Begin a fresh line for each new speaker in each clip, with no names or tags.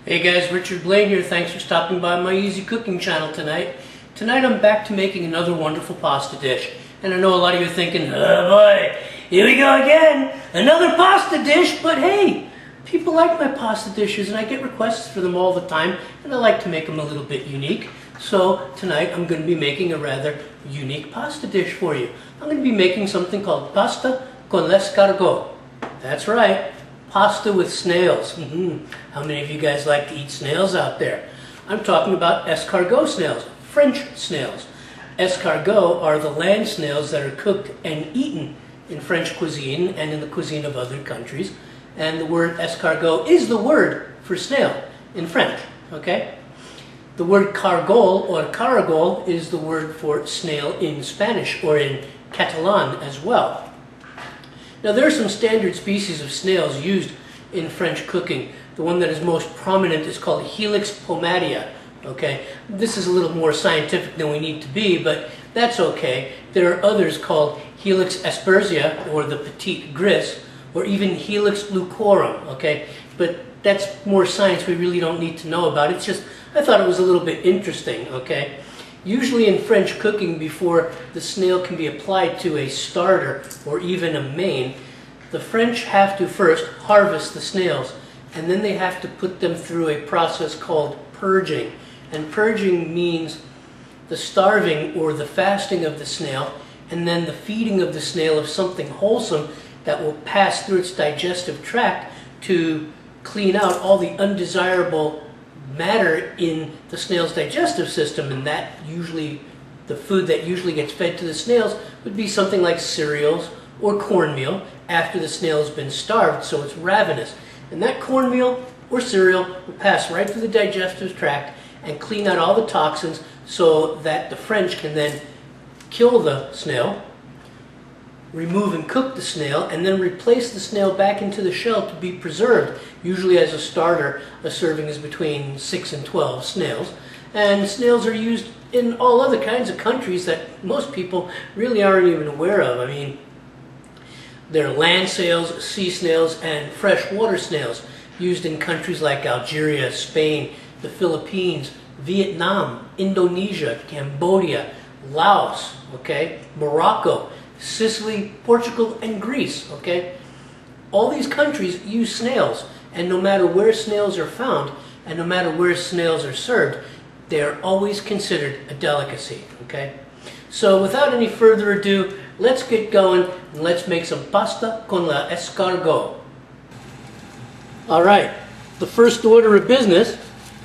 Hey guys, Richard Blaine here. Thanks for stopping by my easy cooking channel tonight. Tonight I'm back to making another wonderful pasta dish. And I know a lot of you are thinking, oh boy, here we go again, another pasta dish. But hey, people like my pasta dishes and I get requests for them all the time, and I like to make them a little bit unique. So tonight I'm going to be making a rather unique pasta dish for you. I'm going to be making something called pasta con l'escargot. That's right. Pasta with snails. How many of you guys like to eat snails out there? I'm talking about escargot snails, French snails. Escargot are the land snails that are cooked and eaten in French cuisine and in the cuisine of other countries. And the word escargot is the word for snail in French, okay? The word cargol or caragol is the word for snail in Spanish or in Catalan as well. Now there are some standard species of snails used in French cooking. The one that is most prominent is called Helix pomatia. Okay, this is a little more scientific than we need to be, but that's okay. There are others called Helix aspersia or the petite gris, or even Helix lucorum. Okay, but that's more science we really don't need to know about. It's just I thought it was a little bit interesting. Okay. Usually in French cooking, before the snail can be applied to a starter or even a main, the French have to first harvest the snails, and then they have to put them through a process called purging. And purging means the starving or the fasting of the snail, and then the feeding of the snail of something wholesome that will pass through its digestive tract to clean out all the undesirable matter in the snail's digestive system. And that usually, the food that usually gets fed to the snails would be something like cereals or cornmeal after the snail has been starved, so it's ravenous. And that cornmeal or cereal will pass right through the digestive tract and clean out all the toxins so that the French can then kill the snail, remove and cook the snail, and then replace the snail back into the shell to be preserved. Usually as a starter, a serving is between 6 and 12 snails. And snails are used in all other kinds of countries that most people really aren't even aware of. I mean, there are land snails, sea snails, and freshwater snails used in countries like Algeria, Spain, the Philippines, Vietnam, Indonesia, Cambodia, Laos, okay, Morocco, Sicily, Portugal, and Greece, okay? All these countries use snails, and no matter where snails are found, and no matter where snails are served, they are always considered a delicacy, okay? So without any further ado, let's get going, and let's make some pasta con l'escargot. All right, the first order of business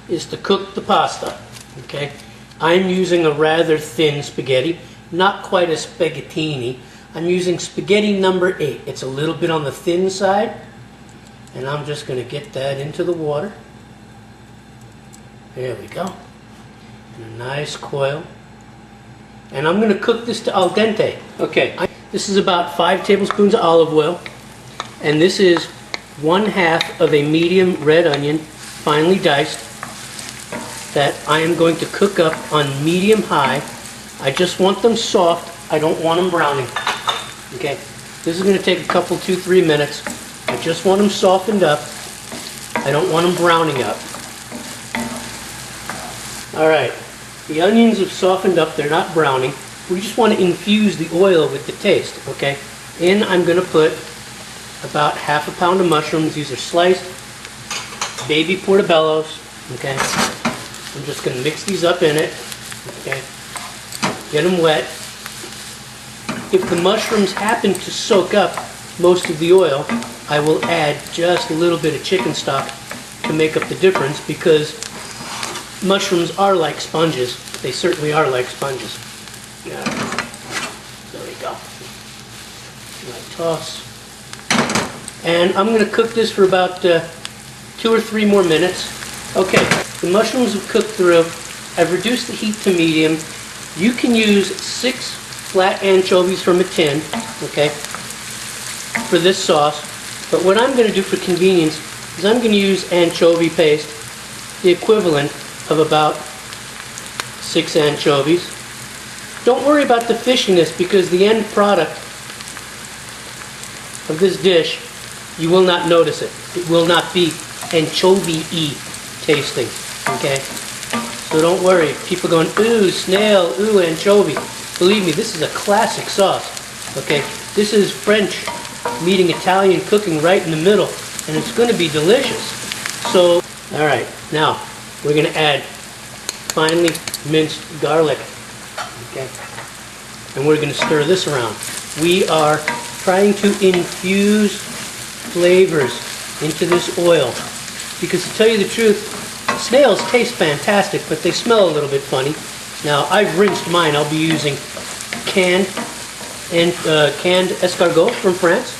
is to cook the pasta, okay? I'm using a rather thin spaghetti, not quite a spaghettini. I'm using spaghetti number 8. It's a little bit on the thin side, and I'm just going to get that into the water. There we go. And a nice coil. And I'm going to cook this to al dente. Okay, this is about 5 tablespoons of olive oil, and this is 1/2 of a medium red onion, finely diced, that I am going to cook up on medium high. I just want them soft. I don't want them browning. Okay, this is going to take a couple, 2-3 minutes. I just want them softened up. I don't want them browning up. All right, the onions have softened up. They're not browning. We just want to infuse the oil with the taste, okay? And I'm going to put about 1/2 pound of mushrooms. These are sliced baby portobellos, okay? I'm just going to mix these up in it, okay? Get them wet. If the mushrooms happen to soak up most of the oil, I will add just a little bit of chicken stock to make up the difference, because mushrooms are like sponges. They certainly are like sponges. Yeah. There we go. Toss. And I'm going to cook this for about 2 or 3 more minutes. Okay, the mushrooms have cooked through. I've reduced the heat to medium. You can use 6 flat anchovies from a tin, okay, for this sauce. But what I'm going to do for convenience is I'm going to use anchovy paste, the equivalent of about 6 anchovies. Don't worry about the fishiness, because the end product of this dish, you will not notice it. It will not be anchovy-y tasting, okay? So don't worry, people going, ooh, snail, ooh, anchovy. Believe me, this is a classic sauce, okay? This is French meeting Italian cooking right in the middle, and it's going to be delicious. So, all right, now we're going to add finely minced garlic, okay? And we're going to stir this around. We are trying to infuse flavors into this oil, because to tell you the truth, snails taste fantastic, but they smell a little bit funny. Now, I've rinsed mine. I'll be using canned escargot from France.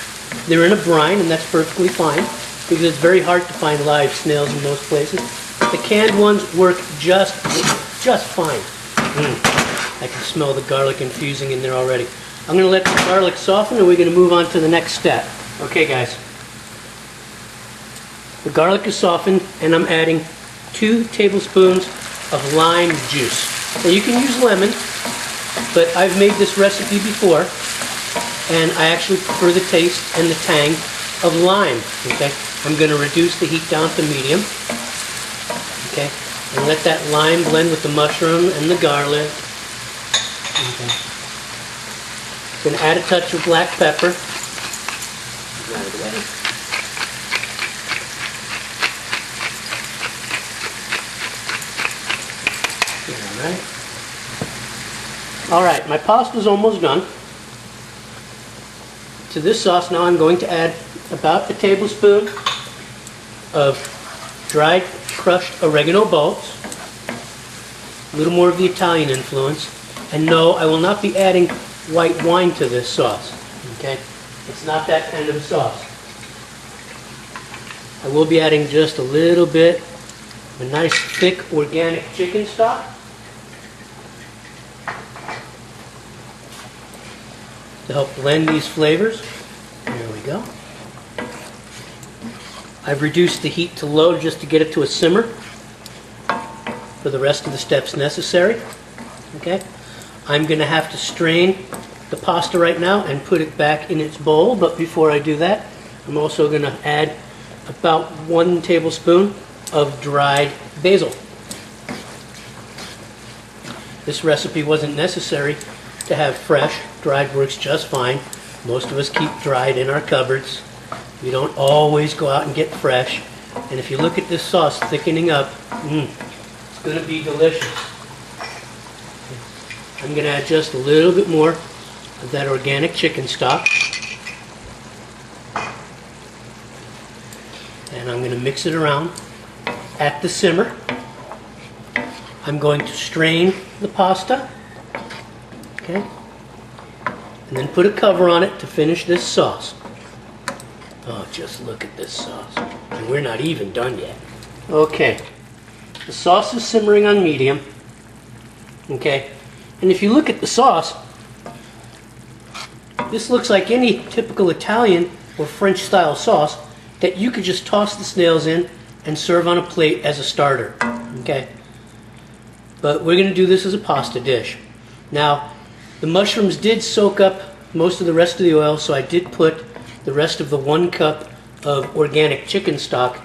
They're in a brine, and that's perfectly fine, because it's very hard to find live snails in most places. The canned ones work just fine. I can smell the garlic infusing in there already. I'm going to let the garlic soften, and we're going to move on to the next step. Okay, guys. The garlic is softened, and I'm adding 2 tablespoons of lime juice. Now, you can use lemon, but I've made this recipe before, and I actually prefer the taste and the tang of lime. Okay, I'm going to reduce the heat down to medium. Okay, and let that lime blend with the mushroom and the garlic. Okay. Going to add a touch of black pepper. Right away. All right, my pasta's almost done. To this sauce now I'm going to add about a tablespoon of dried crushed oregano bulbs, a little more of the Italian influence, and no, I will not be adding white wine to this sauce, okay? It's not that kind of sauce. I will be adding just a little bit of a nice thick organic chicken stock. To help blend these flavors. There we go. I've reduced the heat to low just to get it to a simmer for the rest of the steps necessary. Okay. I'm going to have to strain the pasta right now and put it back in its bowl, but before I do that, I'm also going to add about 1 tablespoon of dried basil. This recipe wasn't necessary to have fresh. Dried works just fine. Most of us keep dried in our cupboards. We don't always go out and get fresh. And if you look at this sauce thickening up, it's going to be delicious. I'm going to add just a little bit more of that organic chicken stock. And I'm going to mix it around at the simmer. I'm going to strain the pasta. Okay. And then put a cover on it to finish this sauce. Oh, just look at this sauce. And we're not even done yet. Okay. The sauce is simmering on medium. Okay. And if you look at the sauce, this looks like any typical Italian or French style sauce that you could just toss the snails in and serve on a plate as a starter. Okay. But we're going to do this as a pasta dish. Now, the mushrooms did soak up most of the rest of the oil, so I did put the rest of the 1 cup of organic chicken stock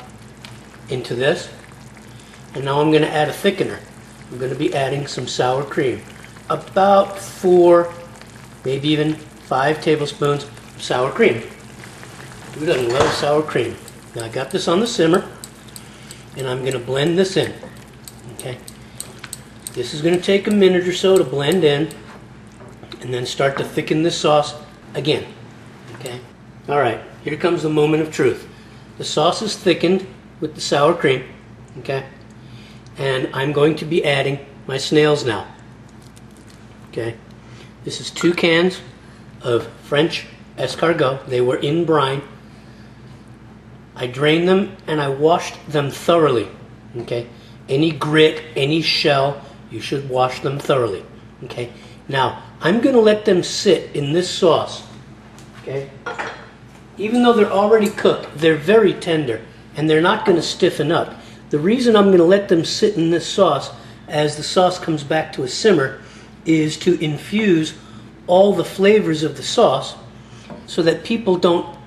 into this. And now I'm going to add a thickener. I'm going to be adding some sour cream. About 4, maybe even 5 tablespoons of sour cream. Who doesn't love sour cream? Now I got this on the simmer, and I'm going to blend this in. Okay. This is going to take a minute or so to blend in, and then start to thicken this sauce again. Okay. All right. Here comes the moment of truth. The sauce is thickened with the sour cream. Okay. And I'm going to be adding my snails now. Okay. This is 2 cans of French escargot. They were in brine. I drained them and I washed them thoroughly. Okay. Any grit, any shell, you should wash them thoroughly. Okay. Now, I'm going to let them sit in this sauce. Okay. Even though they're already cooked, they're very tender and they're not going to stiffen up. The reason I'm going to let them sit in this sauce as the sauce comes back to a simmer is to infuse all the flavors of the sauce so that people don't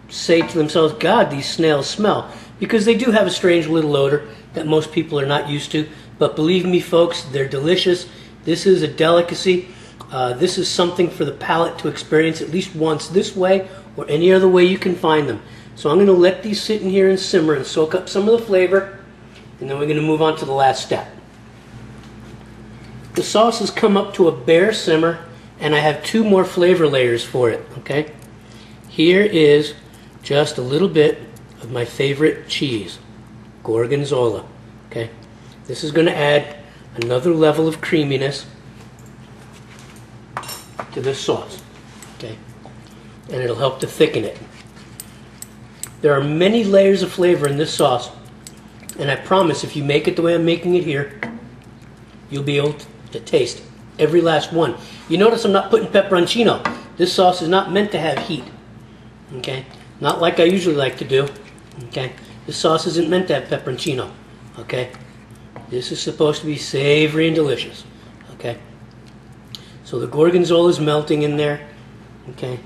say to themselves, God, these snails smell. Because they do have a strange little odor. that most people are not used to. But believe me, folks, they're delicious. This is a delicacy. This is something for the palate to experience at least once this way or any other way you can find them. So I'm going to let these sit in here and simmer and soak up some of the flavor, and then we're going to move on to the last step. The sauce has come up to a bare simmer, and I have 2 more flavor layers for it, okay? Here is just a little bit of my favorite cheese, Gorgonzola, okay? This is going to add another level of creaminess to this sauce, okay? And it'll help to thicken it. There are many layers of flavor in this sauce, and I promise if you make it the way I'm making it here, you'll be able to taste every last one. You notice I'm not putting pepperoncino. This sauce is not meant to have heat, okay? Not like I usually like to do, okay? This sauce isn't meant to have pepperoncino, okay? This is supposed to be savory and delicious, okay? So the Gorgonzola is melting in there, okay?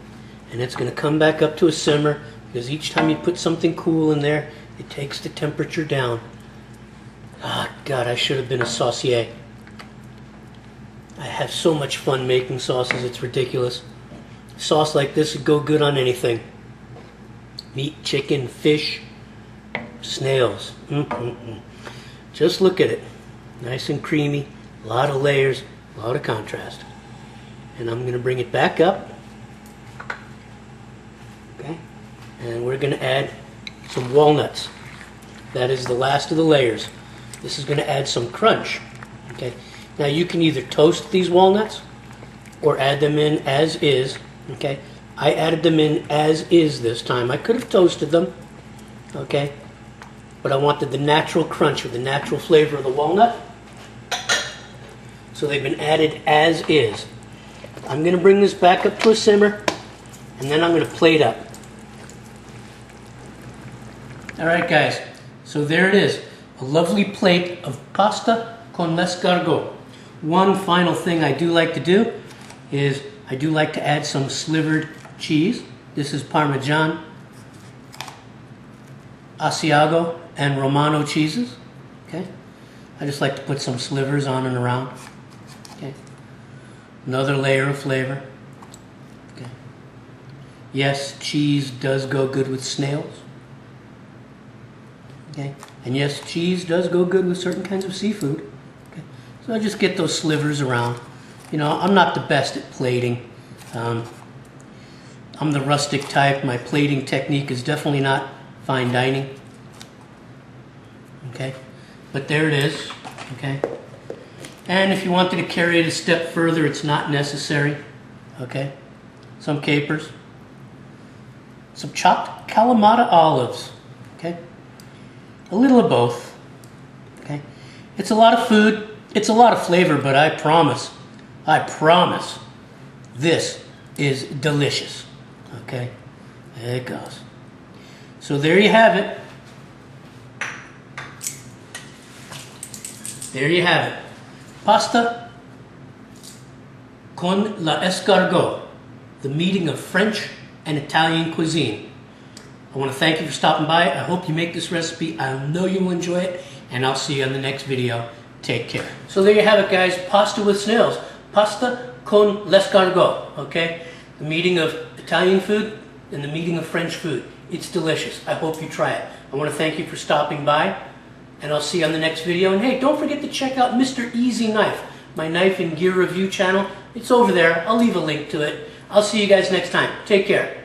And it's going to come back up to a simmer, because each time you put something cool in there, it takes the temperature down. Ah, God, I should have been a saucier. I have so much fun making sauces, it's ridiculous. Sauce like this would go good on anything. Meat, chicken, fish, snails. Just look at it. Nice and creamy, a lot of layers, a lot of contrast. And I'm going to bring it back up. Okay. And we're going to add some walnuts. That is the last of the layers. This is going to add some crunch. Okay. Now you can either toast these walnuts or add them in as is. Okay. I added them in as is this time. I could have toasted them. Okay. But I wanted the natural crunch or the natural flavor of the walnut. So they've been added as is. I'm going to bring this back up to a simmer, and then I'm going to plate up. Alright guys, so there it is. A lovely plate of pasta con l'escargot. One final thing I do like to do is I do like to add some slivered cheese. This is Parmesan, Asiago, and Romano cheeses. Okay, I just like to put some slivers on and around. Okay, another layer of flavor. Okay, yes, cheese does go good with snails. Okay, and yes, cheese does go good with certain kinds of seafood. Okay, so I just get those slivers around. You know, I'm not the best at plating. I'm the rustic type. My plating technique is definitely not fine dining. Okay, but there it is. Okay, and if you wanted to carry it a step further, it's not necessary. Okay, some capers, some chopped Kalamata olives. Okay, a little of both. Okay, it's a lot of food, it's a lot of flavor, but I promise, this is delicious. Okay, there it goes. So there you have it. There you have it. Pasta con l'escargot, the meeting of French and Italian cuisine. I want to thank you for stopping by. I hope you make this recipe. I know you will enjoy it, and I'll see you on the next video. Take care. So there you have it, guys. Pasta with snails. Pasta con l'escargot, okay? The meeting of Italian food and the meeting of French food. It's delicious. I hope you try it. I want to thank you for stopping by, and I'll see you on the next video. And hey, don't forget to check out Mr. Easy Knife, my knife and gear review channel. It's over there. I'll leave a link to it. I'll see you guys next time. Take care.